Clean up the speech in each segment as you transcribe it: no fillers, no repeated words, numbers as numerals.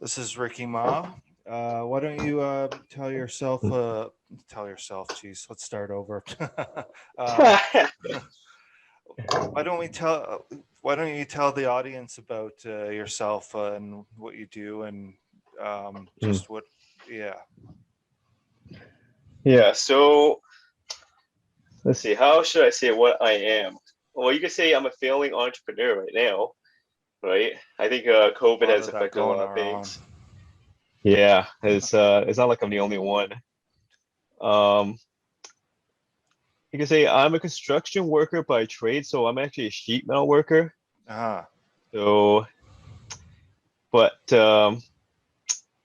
This is Ricki Mah. Why don't you tell yourself, geez, let's start over. uh, why don't you tell the audience about yourself and what you do and Mm. just what, yeah. Yeah, so let's see, how should I say what I am? Well, you could say I'm a failing entrepreneur right now, right? I think A COVID lot has of that affected a going lot of around. things. Yeah, it's not like I'm the only one. Um, you could say I'm a construction worker by trade, so I'm actually a sheet metal worker. Ah, So, but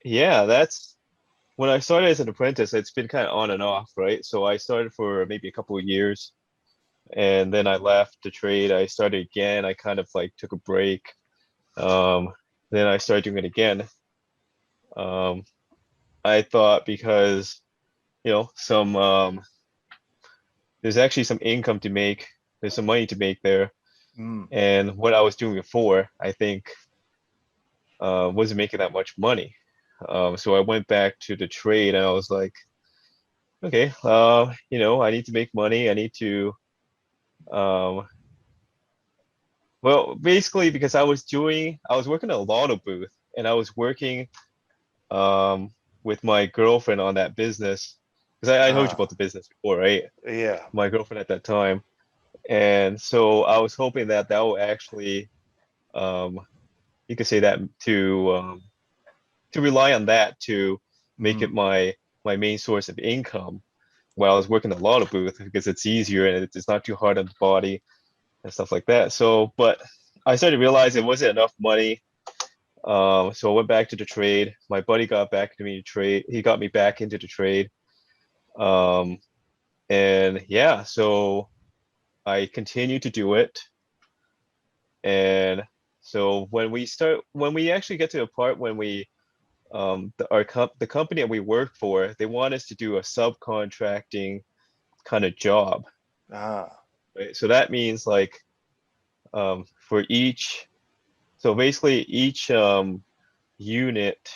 yeah, that's when I started as an apprentice, it's been kind of on and off, right? So I started for maybe a couple of years and then I left the trade. I started again. I kind of like took a break. Um, then I started doing it again. Um, I thought because some there's actually some income to make. There's some money to make there, mm, and what I was doing before, I think, wasn't making that much money. So I went back to the trade, and I was like, okay, I need to make money. I need to, um, well, basically because I was working at a lotto booth, and I was working um, with my girlfriend on that business because I told you ah, about the business before, right? yeah. My girlfriend at that time, and so I was hoping that that will actually, um, you could say that to rely on that to make it Mm, my main source of income while I was working at a lot of booth because it's easier and it's not too hard on the body and stuff like that. So, but I started to realize it wasn't enough money. So I went back to the trade. My buddy got back to me to trade. He got me back into the trade. Um, and yeah, so I continued to do it. And so when we actually get to the part when the company that we work for, they want us to do a subcontracting kind of job, ah, right? So that means like for so basically unit,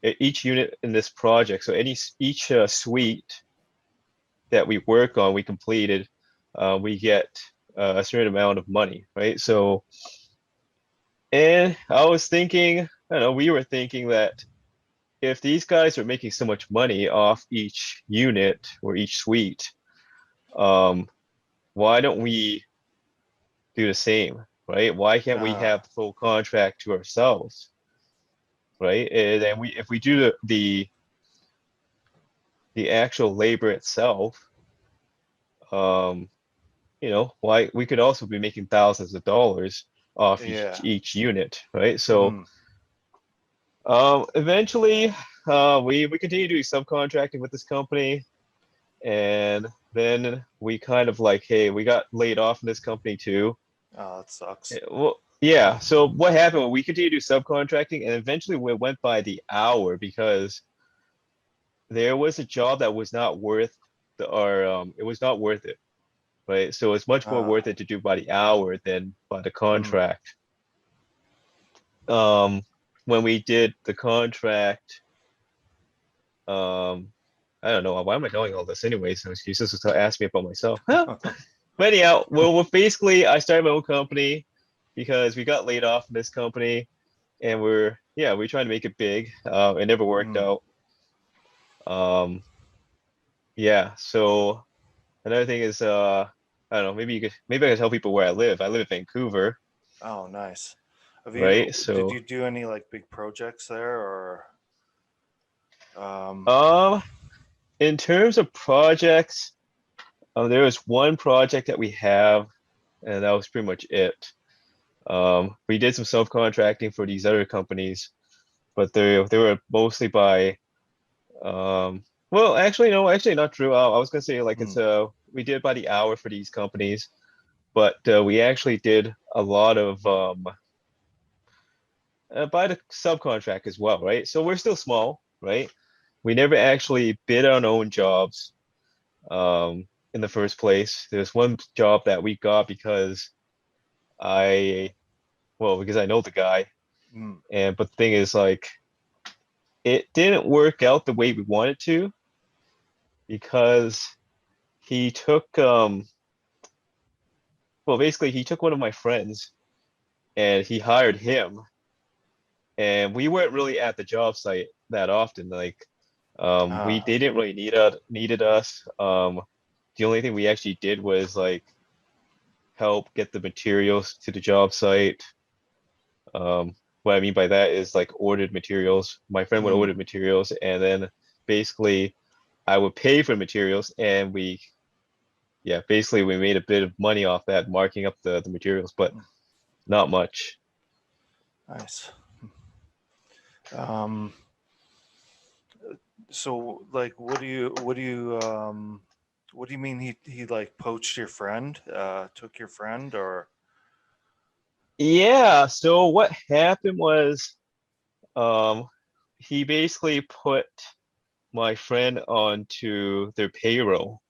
each unit in this project, so each suite that we work on, we completed, we get a certain amount of money, right? So, and I was thinking, I don't know, we were thinking that if these guys are making so much money off each unit or each suite, um, why don't we do the same, right? Why can't we have ah, the full contract to ourselves, right? And then if we do the actual labor itself, um, why we could also be making thousands of dollars off yeah. each unit, right? So Mm, eventually, we continue doing subcontracting with this company, and then we kind of like, hey, we got laid off in this company too. oh, that sucks. Well, yeah. So what happened? We continued to do subcontracting, and eventually we went by the hour because there was a job that was not worth it was not worth it, right? So it's much more worth Ah, it to do by the hour than by the mm, contract. Um, when we did the contract, um, I don't know why am I knowing all this anyway. So excuses to ask me about myself. Huh? But anyhow, well, basically, I started my own company because we got laid off in this company, and we're trying to make it big. It never worked mm. out. Um, yeah. So another thing is, I don't know. Maybe I could tell people where I live. I live in Vancouver, Oh, nice. right? Did So, you do any like big projects there or um um, in terms of projects, there was one project that we have, and that was pretty much it. We did some self-contracting for these other companies, but they were mostly by well, actually no, actually not true. I was gonna say like mm, we did by the hour for these companies, but we actually did a lot of by the subcontract as well, right? So we're still small, right? We never actually bid on our own jobs in the first place. There's one job that we got because I, well, because I know the guy, mm, and but the thing is like. it didn't work out the way we wanted to because he took well, basically he took one of my friends and he hired him, and we weren't really at the job site that often. Like, we Ah, they didn't really needed us. The only thing we actually did was like help get the materials to the job site. What I mean by that is like ordered materials. My friend would order mm, materials, and then basically I would pay for materials, and yeah, basically we made a bit of money off that, marking up the materials, but not much. nice. Um, so like, what do you mean he like poached your friend, took your friend, or? Yeah, so what happened was um he basically put my friend onto their payroll,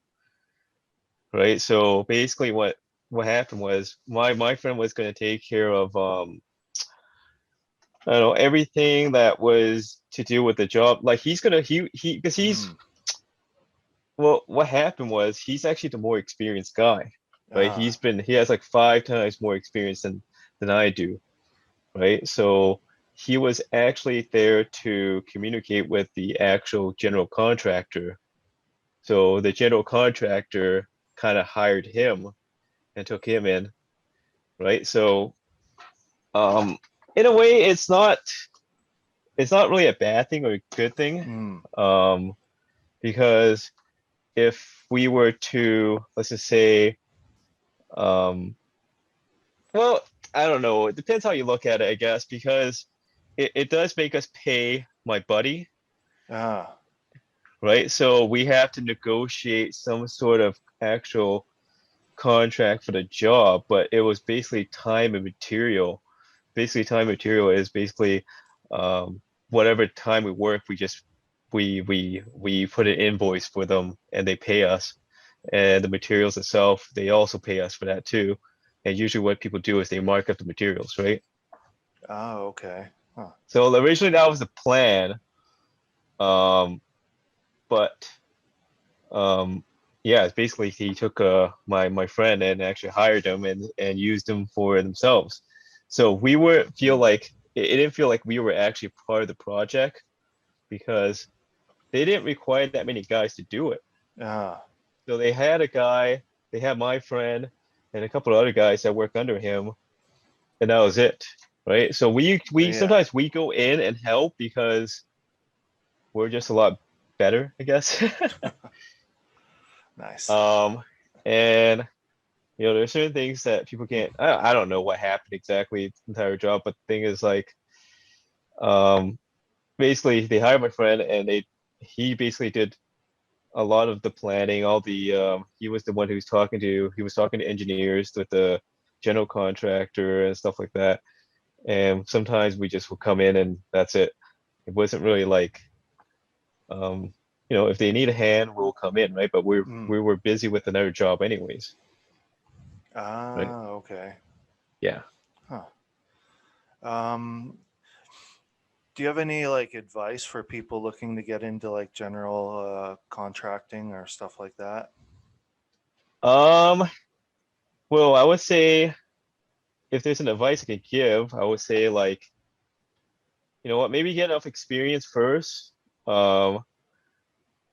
right? So basically what happened was my friend was going to take care of I don't know, everything that was to do with the job. Like he's gonna he because he's Mm, well, what happened was he's actually the more experienced guy, right? ah, He has like 5 times more experience than I do, right? So he was actually there to communicate with the actual general contractor. So the general contractor kind of hired him and took him in, right? So um in a way it's not really a bad thing or a good thing. mm, Um because if we were to, let's just say, um well, I don't know, it depends how you look at it, I guess, because it does make us pay my buddy, ah, right? So we have to negotiate some sort of actual contract for the job, but it was basically time and material. Basically, time and material is basically um, whatever time we work, we put an invoice for them and they pay us. And the materials itself, they also pay us for that too. And usually what people do is they mark up the materials, right? ah, okay. Huh. So originally that was the plan. Um, but um, yeah, it's basically he took my friend and actually hired him and used him for themselves. So we were feel like it didn't feel like we were actually part of the project because they didn't require that many guys to do it. Ah, So they had a guy, they had my friend and a couple of other guys that work under him, and that was it, right? So we yeah, sometimes we go in and help because we're just a lot better, I guess. nice. Um, and there's certain things that people can't. I don't know what happened exactly the entire job, but the thing is like, um, basically they hired my friend and he basically did a lot of the planning, all the he was the one he was talking to engineers with the general contractor and stuff like that. And sometimes we just would come in and that's it. It wasn't really like um, if they need a hand, we'll come in, right? But Mm. we were busy with another job anyways, right? Ah, okay. Yeah. Huh. Um, do you have any like advice for people looking to get into like general contracting or stuff like that? Um, well, I would say if there's an advice I could give, I would say like, you know what, maybe get enough experience first, um,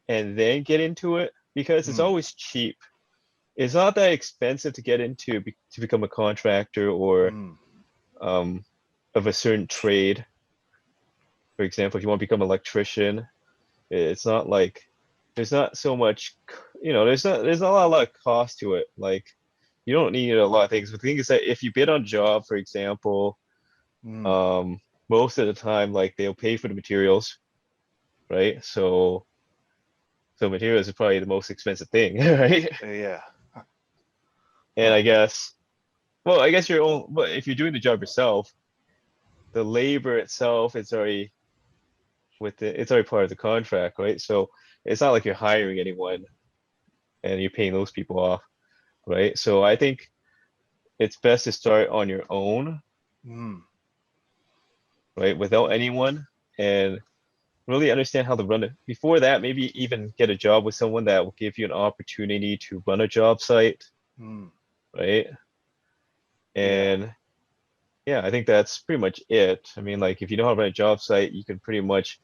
and then get into it because it's Mm, always cheap. It's not that expensive to get into to become a contractor or mm, um, of a certain trade. For example, if you want to become an electrician, it's not like there's not so much, there's not a lot of cost to it. Like you don't need a lot of things. But the thing is that if you bid on a job, for example, mm. um, most of the time, like they'll pay for the materials, right? So materials is probably the most expensive thing, right? Yeah. And Huh. I guess, well, I guess your own, but if you're doing the job yourself, the labor itself is already it's already part of the contract, right? So it's not like you're hiring anyone and you're paying those people off, right? So I think it's best to start on your own, Mm, right, without anyone, and really understand how to run it. Before that, maybe even get a job with someone that will give you an opportunity to run a job site, Mm, right? yeah. And yeah, I think that's pretty much it. I mean, like if you know how to run a job site, you can pretty much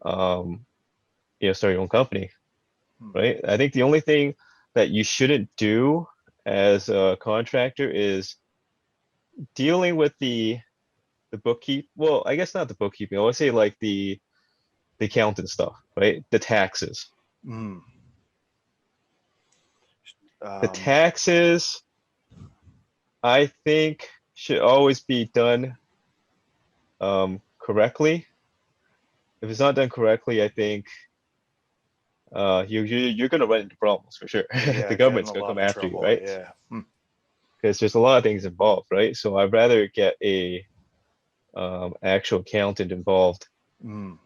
um, start your own company, Mm, right? I think the only thing that you shouldn't do as a contractor is dealing with the bookkeep. Well, I guess not the bookkeeping. I would say like the accountant stuff, right? The taxes. mm. The Um, taxes, I think, should always be done correctly. If it's not done correctly, I think you're gonna run into problems for sure. The yeah, get in government's a gonna lot come of after you, trouble. right? Yeah. Mm, Because there's a lot of things involved, right? So I'd rather get a actual accountant involved, mm,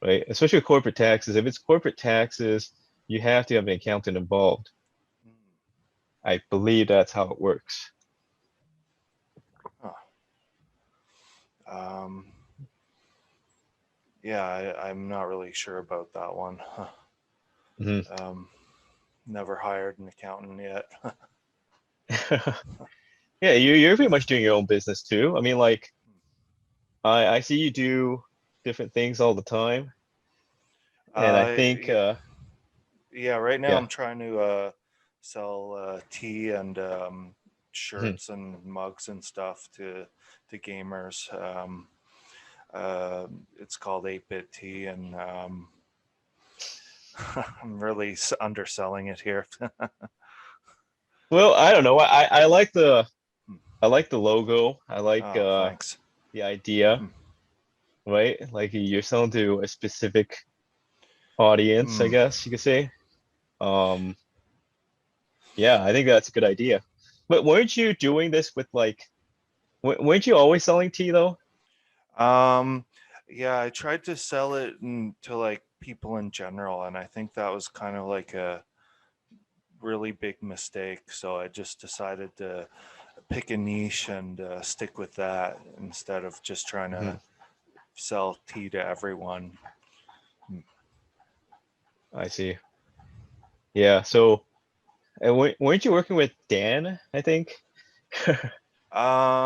right? Especially with corporate taxes. If it's corporate taxes, you have to have an accountant involved. mm. I believe that's how it works. Huh. Um, yeah, I'm not really sure about that one. Huh. Mhm. Um, never hired an accountant yet. Yeah, you're pretty much doing your own business too. I mean, like I see you do different things all the time, and I think Yeah, yeah, right now yeah. I'm trying to sell tea and Mhm. shirts and mugs and stuff to gamers. It's called 8-bit tea, and I'm really underselling it here. Well, I don't know. I like the logo. I like Oh, thanks. the idea, Hmm. right? Like you're selling to a specific audience, I Mm. guess you could say. Um, yeah, I think that's a good idea. But weren't you doing this with like, weren't you always selling tea though? Um, yeah, I tried to sell it to like people in general, and I think that was kind of like a really big mistake. So I just decided to pick a niche and stick with that instead of just trying Mhm. to sell tea to everyone. I see. Yeah. So, and weren't you working with Dan, I think?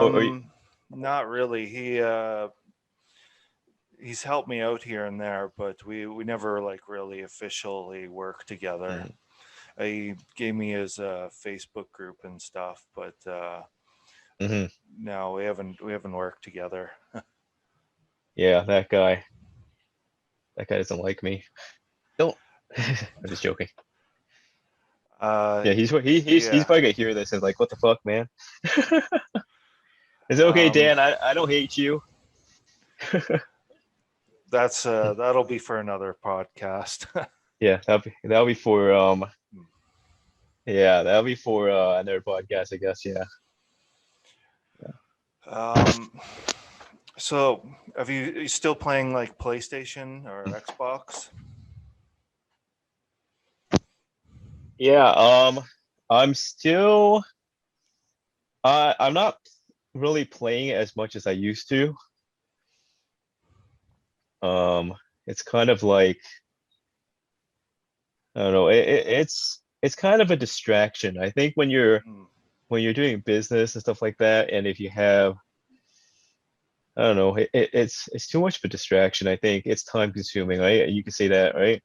Or you, Um, Not really. He's helped me out here and there, but we never like really officially worked together. mm, He gave me his Facebook group and stuff, but mhm. no, we haven't worked together. Yeah, that guy doesn't like me. Don't. I'm just joking. Uh, Yeah, he's yeah. probably gonna hear this and like, what the fuck, man? Is it okay, Um, Dan? I don't hate you. that'll be for another podcast. Yeah, that'll be for yeah, that'll be for another podcast, I guess. Yeah. um, so are you still playing like PlayStation or Xbox? Yeah, I'm still I'm not really playing as much as I used to. Um, it's kind of like I don't know, it's kind of a distraction. I think Mm, when you're doing business and stuff like that, and if you have I don't know, it's too much of a distraction. I think it's time consuming, right? You can say that, right?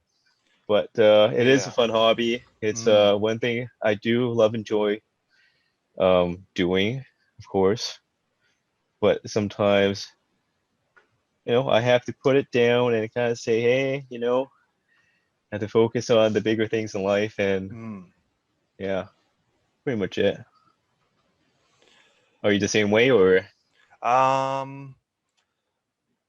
But it is a yeah. fun hobby. It's Mm, one thing I do love enjoy doing, of course. But sometimes, I have to put it down and kind of say, hey, I have to focus on the bigger things in life, and mm. yeah, pretty much it. Are you the same way, or? Um,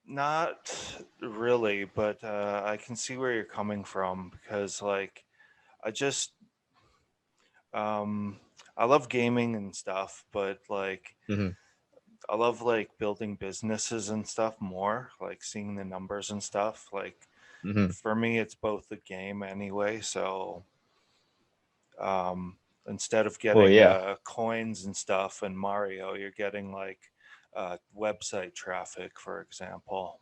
Not really, but I can see where you're coming from because like I just um I love gaming and stuff, but like Mhm, I love like building businesses and stuff more, like seeing the numbers and stuff. Like mhm. for me it's both a game anyway, so um instead of Well, getting yeah. coins and stuff in Mario, you're getting like website traffic, for example.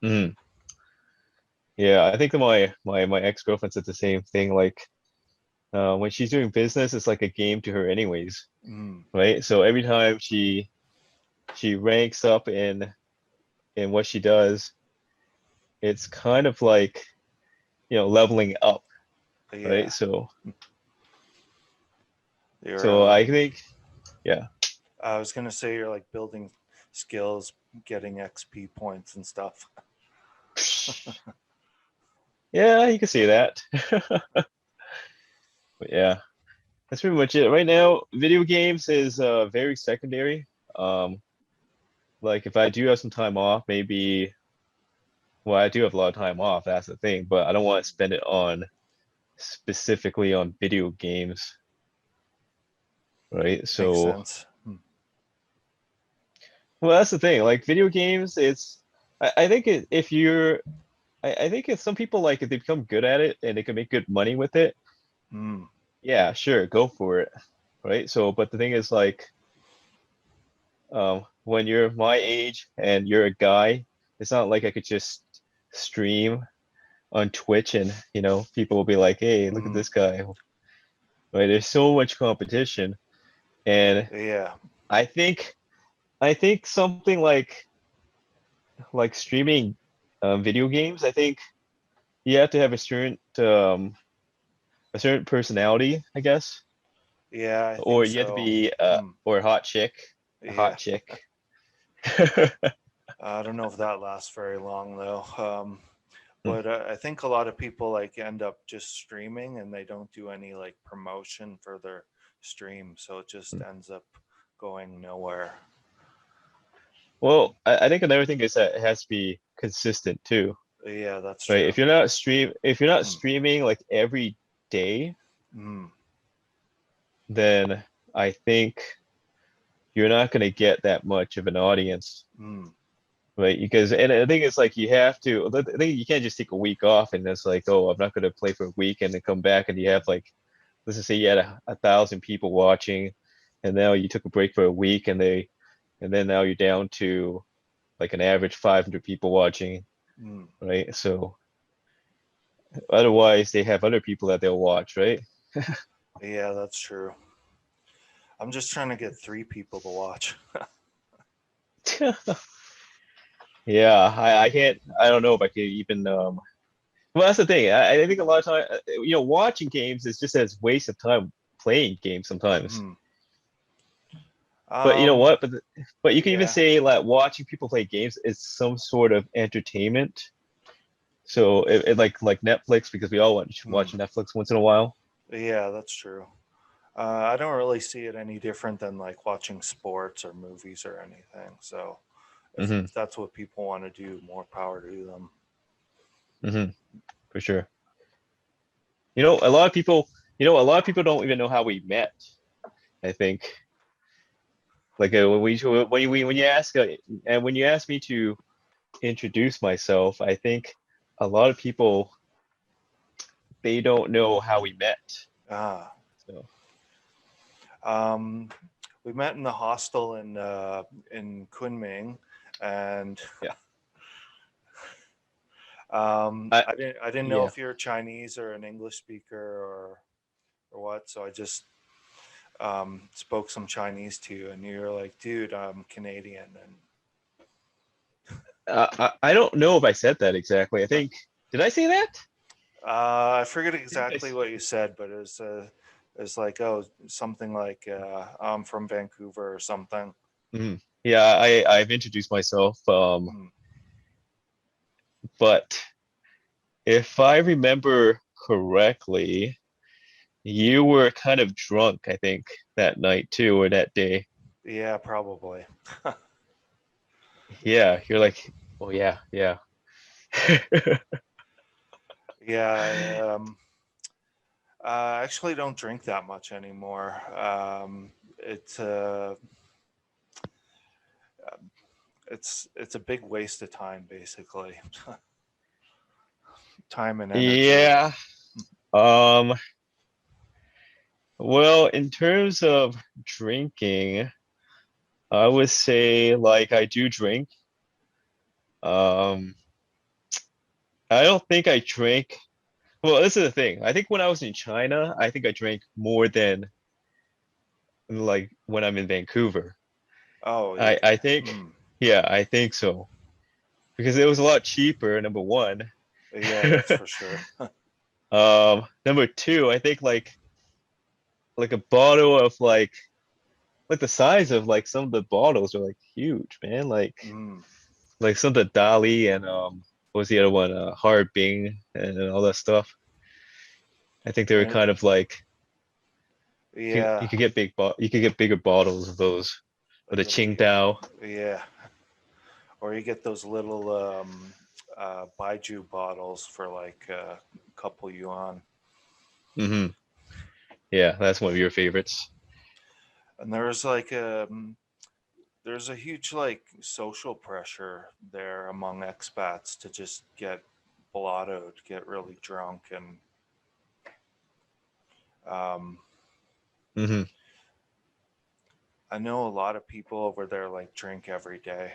Mhm. Yeah, I think that my ex-girlfriend said the same thing. Like when she's doing business, it's like a game to her anyways, Mm, right? So every time she ranks up in what she does, it's kind of like, leveling up, right? yeah, So you're. I think, yeah. I was gonna say you're like building skills, getting XP points and stuff. Yeah, you can see that. But yeah, that's pretty much it. Right now, video games is very secondary. Um, like if I do have some time off, maybe, well, I do have a lot of time off, that's the thing, but I don't want to spend it on specifically on video games, right? Makes So, sense. Hmm. well, that's the thing. Like video games, I think if you're, I think if some people like if they become good at it and they can make good money with it, Mm, yeah, sure, go for it, right? So, but the thing is like, when you're my age and you're a guy, it's not like I could just stream on Twitch and people will be like, "Hey, look at mm, this guy." Right? There's so much competition, and yeah, I think I think something like streaming video games. I think you have to have a certain personality, I guess, yeah, I or think you have to so. be Hmm. or a Yeah, hot chick. I don't know if that lasts very long though. Hmm. But I think a lot of people like end up just streaming and they don't do any like promotion for their stream, so it just ends up going nowhere. Well, I think another thing is that it has to be consistent too, Yeah, that's right? true. If you're not Mm, streaming like every day, mm, then I think you're not going to get that much of an audience, mm, right? Because and I think it's like you have to. I think you can't just take a week off and it's like, oh, I'm not going to play for a week and then come back and you have like, let's just say you had a thousand people watching, and now you took a break for a week and then now you're down to like an average 500 people watching, mm. right? So otherwise, they have other people that they'll watch, right? Yeah, that's true. I'm just trying to get three people to watch. Yeah, I can't. I don't know if I could even. Well, that's the thing. I think a lot of time, watching games is just as waste of time playing games sometimes. Hmm. But you know Um, what? But you can even yeah. say like watching people play games is some sort of entertainment. So it like Netflix because we all watch Hmm. Netflix once in a while. Yeah, that's true. I don't really see it any different than like watching sports or movies or anything. So Hmm. if that's what people want to do, more power to them. Hmm. For sure. A lot of people don't even know how we met. I think like when you ask me to introduce myself, I think a lot of people they don't know how we met. Ah, So um, we met in the hostel in Kunming, and yeah, I I didn't know yeah. if you're Chinese or an English speaker or what, so I just spoke some Chinese to you, and you were like, "Dude, I'm Canadian," and I don't know if I said that exactly. I think did I say that? I forget I think exactly what you said, but it was like, oh, something like I'm from Vancouver or something. Mhm. Yeah, I've introduced myself. Hmm. But if I remember correctly, you were kind of drunk, I think, that night too, or that day. Yeah, probably. Yeah, you're like, oh yeah, yeah. Yeah, I actually don't drink that much anymore. It's it's a big waste of time, basically, time and energy. Yeah. Um, well, in terms of drinking, I would say like I do drink. Um, I don't think I drank. Well, this is the thing. I think when I was in China, I think I drank more than like when I'm in Vancouver. Oh, I think, hmm. yeah, I think so because it was a lot cheaper. Number one. Yeah, that's for sure. Number two, I think like a bottle of like the size of like some of the bottles are like huge, man. Mm. Like some of the Dali and what was the other one? Harbin and all that stuff. I think they were And kind of like you yeah, could get you could get bigger bottles of those or the like Qingdao. yeah, or you get those little Baiju bottles for like a couple yuan. Hmm. Yeah, that's one of your favorites. And there's a huge like social pressure there among expats to just get blottoed, get really drunk, and um, Hmm. I know a lot of people over there like drink every day.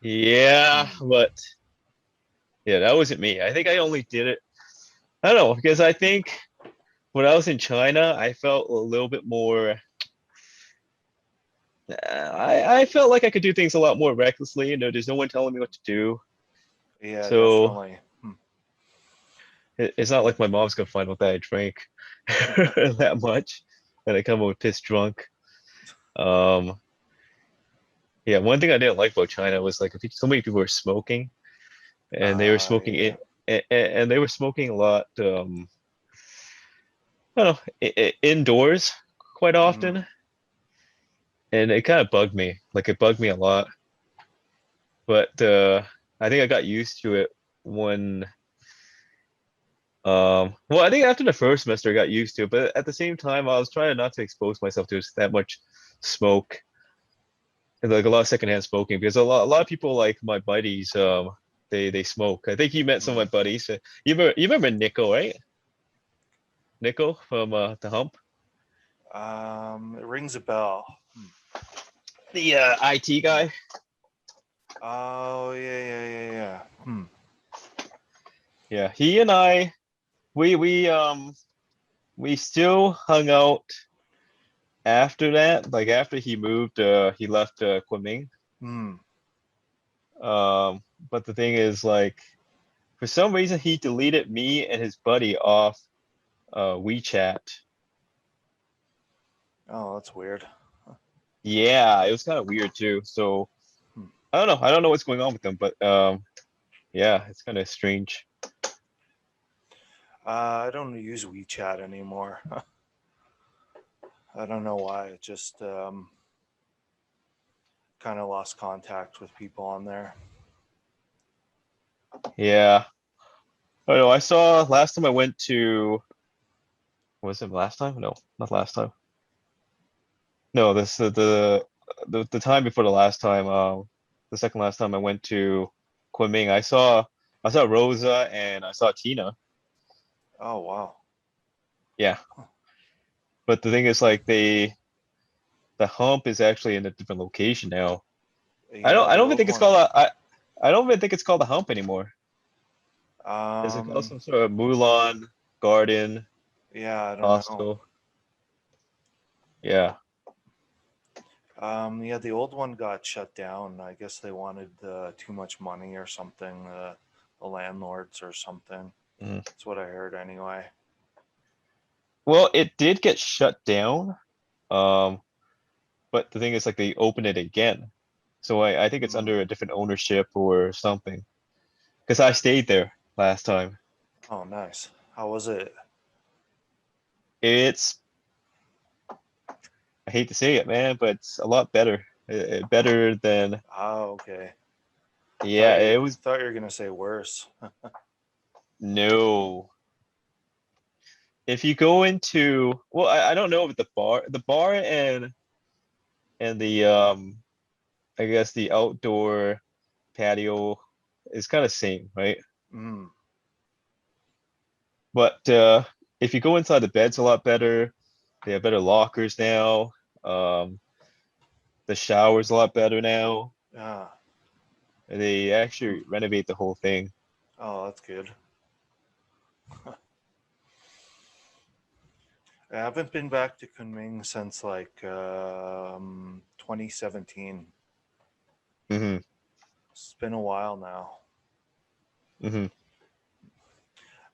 Yeah, Hmm. but yeah, that wasn't me. I think I only did it. I don't know because I think when I was in China, I felt a little bit more. I felt like I could do things a lot more recklessly. You know, there's no one telling me what to do. Yeah, So definitely. Hmm. it's not like my mom's gonna find out that I drank that much and I come home pissed drunk. Um, yeah, one thing I didn't like about China was like so many people were smoking and they were smoking Yeah. it and they were smoking a lot. I don't know, indoors quite Hmm. often, and it kind of bugged me. Like it bugged me a lot. But I think I got used to it when well, I think after the first semester I got used to it, but at the same time I was trying not to expose myself to that much smoke and like a lot of secondhand smoking because a lot of people like my buddies they smoke. I think you met some of Hmm. my buddies. You remember Nico, right? Nico from the Hump, It rings a bell. Hmm. the IT guy. Oh yeah, yeah, yeah, yeah. Hmm. Yeah, he and I we still hung out after that. Like after he moved, he left Kunming. Hmm. But the thing is, like, for some reason, he deleted me and his buddy off WeChat. Oh, that's weird. Yeah, it was kind of weird too. So Hmm. I don't know. I don't know what's going on with them, but yeah, it's kind of strange. I don't use WeChat anymore. I don't know why. It just kind of lost contact with people on there. Yeah. I know. I saw last time I went to, was it last time? No, not last time. No, this the time before the last time. The second last time I went to Kunming, I saw Rosa and I saw Tina. Oh wow. Yeah, but the thing is, like the hump is actually in a different location now. Yeah, I the don't even old think it's one. called I don't even think it's called the hump anymore. Is it called Um, some sort of Mulan Garden yeah, I don't know. Hostel? Yeah. Yeah, the old one got shut down. I guess they wanted too much money or something. The landlords or something. Mhm. That's what I heard anyway. Well, it did get shut down. Um, but the thing is, like they opened it again. So I think it's Mm. under a different ownership or something. Because I stayed there last time. Oh, nice. How was it? It's I hate to say it, man, but it's a lot better. Better than Oh, okay. yeah. It was Thought you were gonna say worse. no. If you go into well, I don't know if the bar and the I guess the outdoor patio is kind of same, right? Mm. But if you go inside, the bed's a lot better. They have better lockers now. Um, the shower's a lot better now. Ah, They actually renovate the whole thing. Oh, that's good. I haven't been back to Kunming since like 2017. Hmm. It's been a while now. Hmm.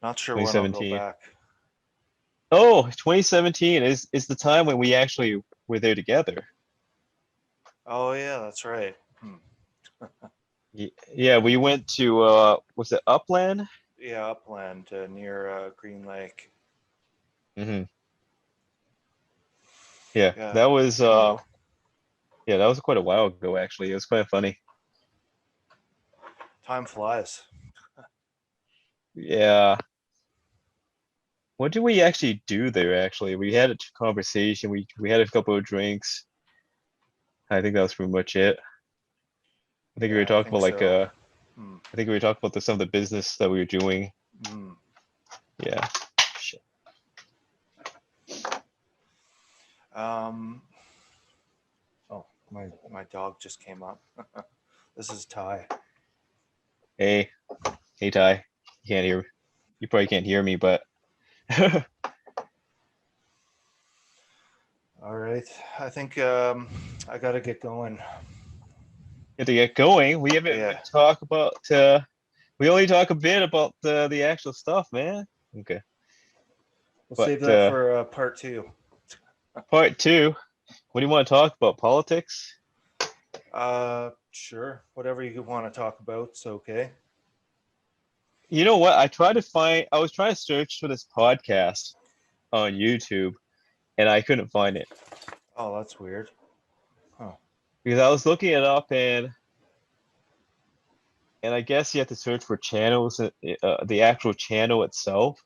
Not sure when I'll go 2017. back. Oh, 2017 is the time when we actually were there together. Oh yeah, that's right. Hmm. Yeah, we went to was it Upland? Yeah, upland near Green Lake. Hmm. Yeah, Yeah, that was yeah, that was quite a while ago actually. It was quite funny. time flies. Yeah. What did we actually do there actually? We had a conversation, we had a couple of drinks. I think that was pretty much it. I think we were Yeah, I talking think about like so. Hmm. I think we were talking about some of the business that we were doing. Hmm. Yeah. Shit. Um. Oh, my dog just came up. This is Ty. Hey, hey Ty. You can't hear you probably can't hear me, but All right. I think I gotta get going. to get going. We haven't Yeah, even talked about we only talk a bit about the actual stuff, man. Okay. we'll But save that for part two. part two, what do you want to talk about? Politics? Sure. Whatever you want to talk about, it's okay. You know what? I was trying to search for this podcast on YouTube and I couldn't find it Oh, that's weird. Huh. because I was looking it up and I guess you have to search for channels, the actual channel itself.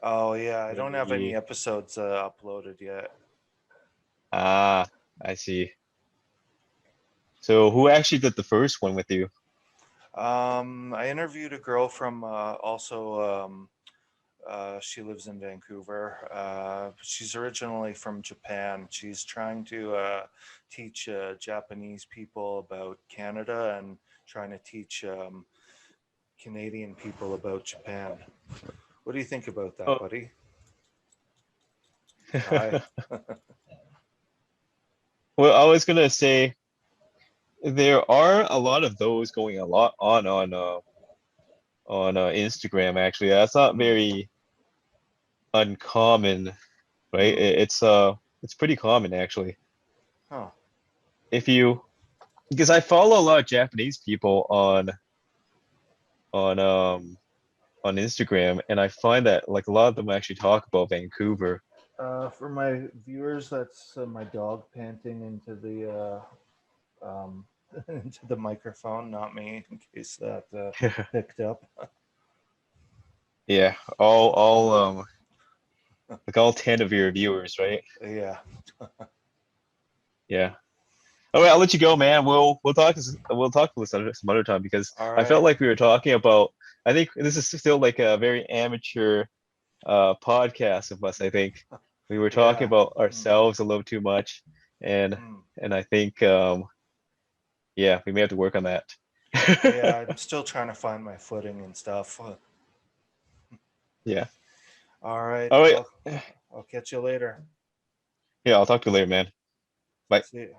Oh yeah, I Let don't have any me, episodes uploaded yet. ah, I see. So who actually did the first one with you? I interviewed a girl from also. She lives in Vancouver. She's originally from Japan. She's trying to teach Japanese people about Canada and trying to teach Canadian people about Japan. What do you think about that, Oh. buddy? Hi. Well, I was gonna say there are a lot of those going a lot on Instagram actually. That's not Mm, very uncommon, right? mm. It's pretty common actually. Huh. If you because I follow a lot of Japanese people on on Instagram and I find that like a lot of them actually talk about Vancouver. For my viewers, that's my dog panting into the into the microphone, not me, in case that picked up. Yeah, like all 10 of your viewers, right? Yeah. Yeah. All right, I'll let you go, man. We'll talk about this some other time because All I felt right. like we were talking about. I think this is still like a very amateur podcast of us. I think we were talking Yeah. about Mm, ourselves a little too much, and mm. and I think yeah, we may have to work on that. Yeah, I'm still trying to find my footing and stuff. Yeah. All right. All right. Well, I'll catch you later. Yeah, I'll talk to you later, man. Bye. See you.